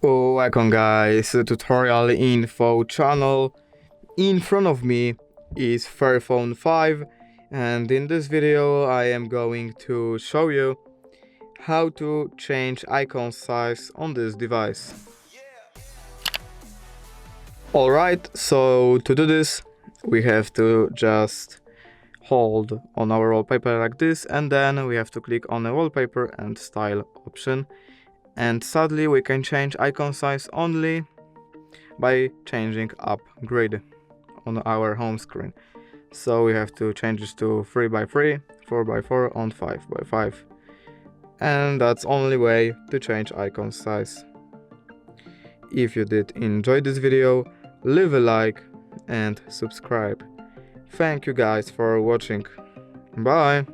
Welcome guys, to tutorial info channel. In front of me is Fairphone 5, and in this video I am going to show you how to change icon size on this device. Alright, so to do this we have to just hold on our wallpaper like this, and then we have to click on the wallpaper and style option. And sadly we can change icon size only by changing up grid on our home screen. So we have to change this to 3x3, 4x4 and 5x5. And that's only way to change icon size. If you did enjoy this video, leave a like and subscribe. Thank you guys for watching. Bye!